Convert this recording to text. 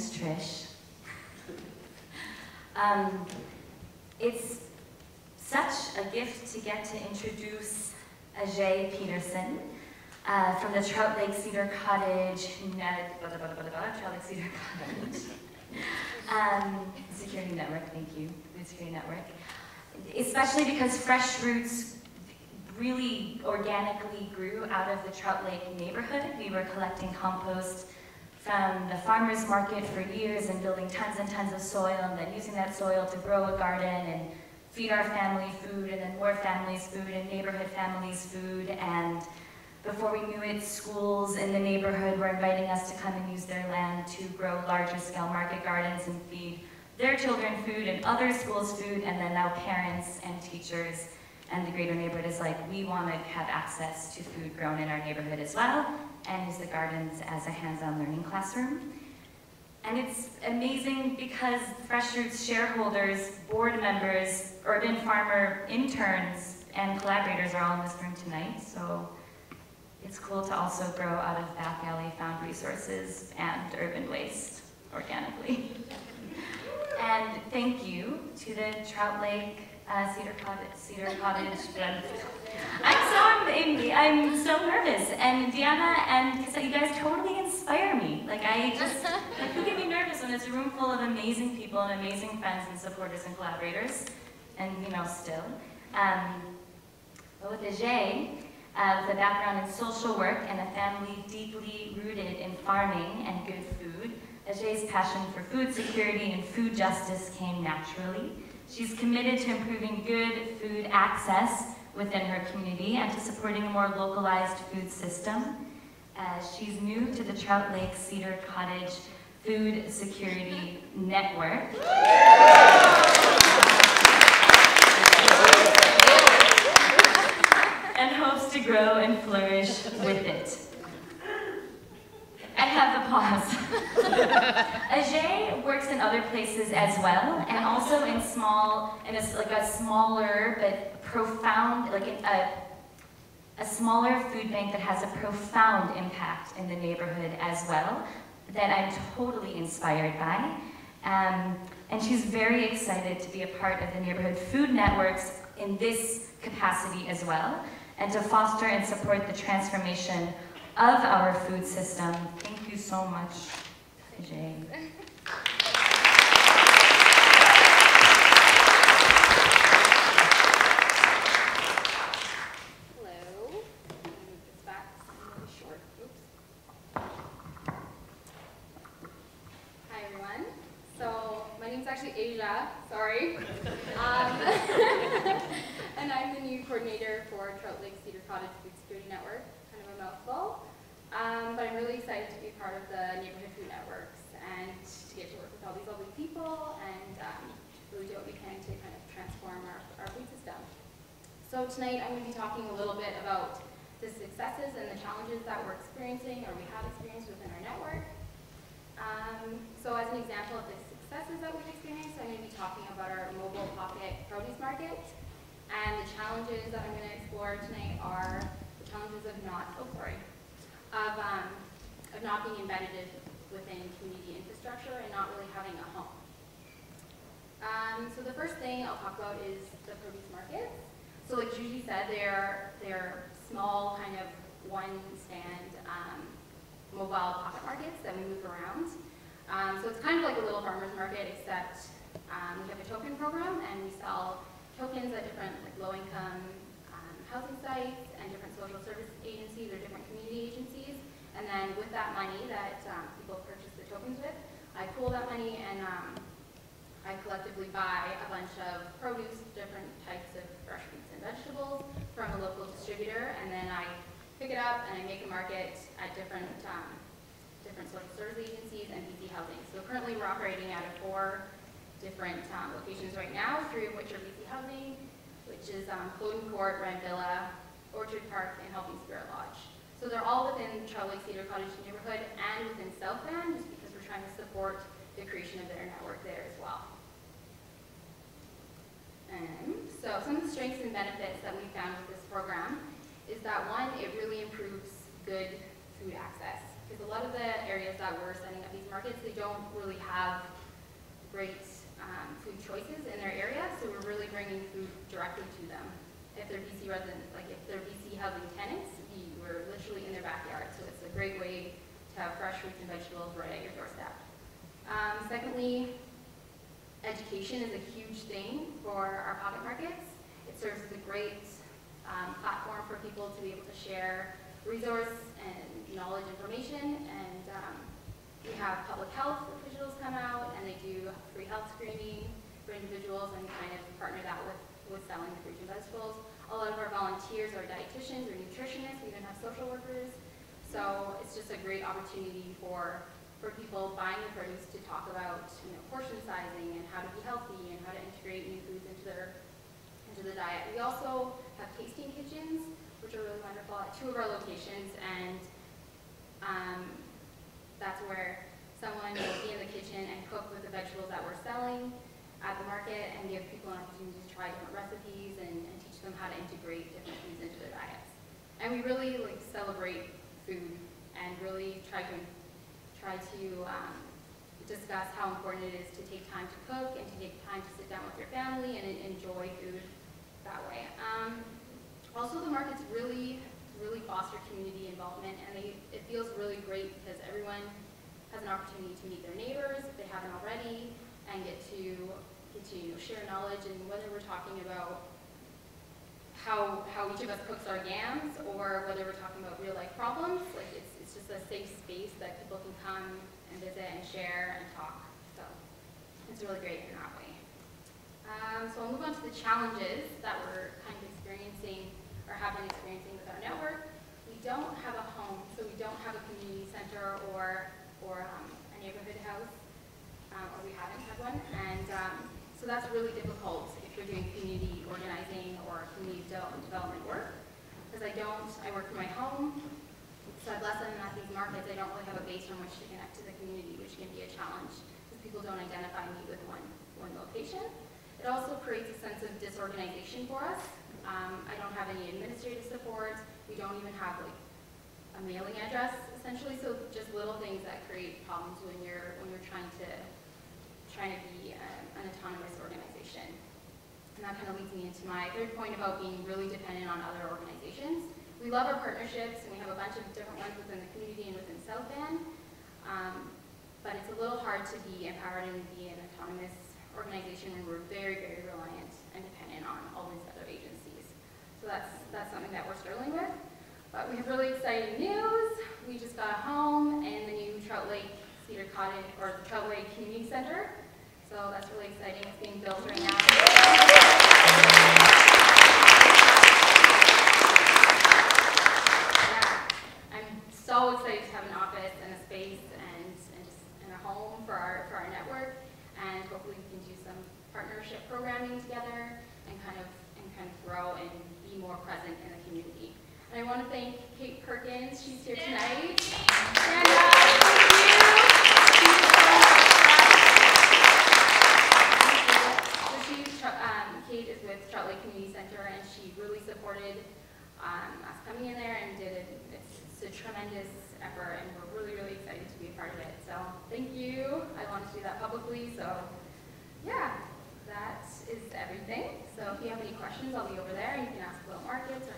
Thanks, Trish. It's such a gift to get to introduce Ajay Peterson from the Trout Lake Cedar Cottage, Trout Lake Cedar Cottage Security Network, thank you, Food Security Network. Especially because Fresh Roots really organically grew out of the Trout Lake neighborhood. We were collecting compost from the farmer's market for years and building tons and tons of soil and then using that soil to grow a garden and feed our family food and then more families food and neighborhood families food. And before we knew it, schools in the neighborhood were inviting us to come and use their land to grow larger scale market gardens and feed their children food and other schools food, and then now parents and teachers and the greater neighborhood is like, we want to have access to food grown in our neighborhood as well and use the gardens as a hands-on learning classroom. And it's amazing because Fresh Roots shareholders, board members, urban farmer interns, and collaborators are all in this room tonight, so it's cool to also grow out of back alley found resources and urban waste organically. And thank you to the Trout Lake Cedar Cottage. I'm so nervous. And Deanna and Cassette, you guys totally inspire me. Like who get me nervous when it's a room full of amazing people and amazing friends and supporters and collaborators, and still. But with Ajay, with a background in social work and a family deeply rooted in farming and good food, Ajay's passion for food security and food justice came naturally. She's committed to improving good food access within her community and to supporting a more localized food system. She's new to the Trout Lake Cedar Cottage Food Security Network. And hopes to grow and flourish with it. I have the pause. Ajay works in other places as well, and also in a smaller but profound, a smaller food bank that has a profound impact in the neighborhood as well, that I'm totally inspired by. And she's very excited to be a part of the neighborhood food networks in this capacity as well, and to foster and support the transformation of our food system. Thank you so much, Ajay. Hello. Move this back. It's really short. Oops. Hi, everyone. So my name's actually Asia. Sorry. And I'm the new coordinator for Trout Lake Cedar Cottage Food Security Network. Kind of a mouthful. But I'm really excited to be part of the neighborhood food networks and to get to work with all these lovely people and really do what we can to kind of transform our food system. So tonight I'm going to be talking a little bit about the successes and the challenges that we're experiencing or we have experienced within our network. So as an example of the successes that we've experienced, I'm going to be talking about our mobile pocket produce market. And the challenges that I'm going to explore tonight are the challenges of not being embedded within community infrastructure and not really having a home. So the first thing I'll talk about is the produce markets. So like Judy said, they're small kind of one stand mobile pocket markets that we move around. So it's kind of like a little farmer's market, except we have a token program and we sell tokens at different low-income housing sites and different social service agencies or different community agencies. And then with that money that people purchase the tokens with, I pool that money and I collectively buy a bunch of produce, different types of fresh fruits and vegetables from a local distributor, and then I pick it up and I make a market at different social service agencies and BC housing. So currently we're operating out of 4 different locations right now, 3 of which are BC housing, which is Cloden Court, Red Villa, Orchard Park, and Helping Spirit Lodge. So they're all within Trout Lake Cedar Cottage neighborhood and within South Van, just because we're trying to support the creation of their network there as well. So some of the strengths and benefits that we found with this program is that 1, it really improves good food access. because a lot of the areas that we're setting up these markets, they don't really have great food choices in their area, so we're really bringing food directly to them. If they're BC residents, like if they're BC housing tenants, we're literally in their backyard, so it's a great way to have fresh fruits and vegetables right at your doorstep. Secondly, education is a huge thing for our pocket markets. It serves as a great platform for people to be able to share resource and knowledge information, and we have public health officials come out and they do free health screening for individuals and kind of partner that with selling the fruits and vegetables. A lot of our volunteers are dietitians or nutritionists. We even have social workers. So it's just a great opportunity for people buying the produce to talk about portion sizing and how to be healthy and how to integrate new foods into the diet. We also have tasting kitchens, which are really wonderful at 2 of our locations, and that's where someone will be in the kitchen and cook with the vegetables that we're selling at the market and give people an opportunity to try different recipes and teach them how to integrate different foods into their diets. And we really celebrate food and really try to discuss how important it is to take time to cook and to take time to sit down with your family and enjoy food that way. Also, the markets really foster community involvement, and it feels really great because everyone has an opportunity to meet their neighbors if they haven't already, and get to share knowledge. And whether we're talking about how each of us cooks our yams, or whether we're talking about real life problems, it's just a safe space that people can come and visit and share and talk. So it's really great in that way. So I'll move on to the challenges that we're kind of experiencing or have been experiencing with our network. We don't have a home, so we don't have a community center or a neighborhood house, or we haven't had one, and so that's really difficult if you're doing community organizing or community development work, because I work from my home, so unless I'm at these markets, I don't really have a base from which to connect to the community, which can be a challenge, because people don't identify me with one location. It also creates a sense of disorganization for us. I don't have any administrative support. We don't even have a mailing address, essentially. So just little things that create problems when you're trying to be an autonomous organization. And that kind of leads me into my third point about being really dependent on other organizations. We love our partnerships, and we have a bunch of different ones within the community and within South Van. But it's a little hard to be empowered and be an autonomous organization when we're very, very reliant and dependent on all these other agencies. So that's something that we're struggling with. But we have really exciting news. We just got a home in the new Trout Lake Cedar Cottage, or the Trout Lake Community Center. So that's really exciting. It's being built right now. Yeah, I'm so excited to have an office and a space and a home for our network. And hopefully we can do some partnership programming together and kind of grow and be more present in the community. And I want to thank Kate Perkins. She's here tonight. And Kate is with Trout Lake Community Center, and she really supported us coming in there and it's a tremendous effort, and we're really, really excited to be a part of it. So thank you. I wanted to do that publicly. So yeah, that is everything. So if you have any questions, I'll be over there. You can ask about markets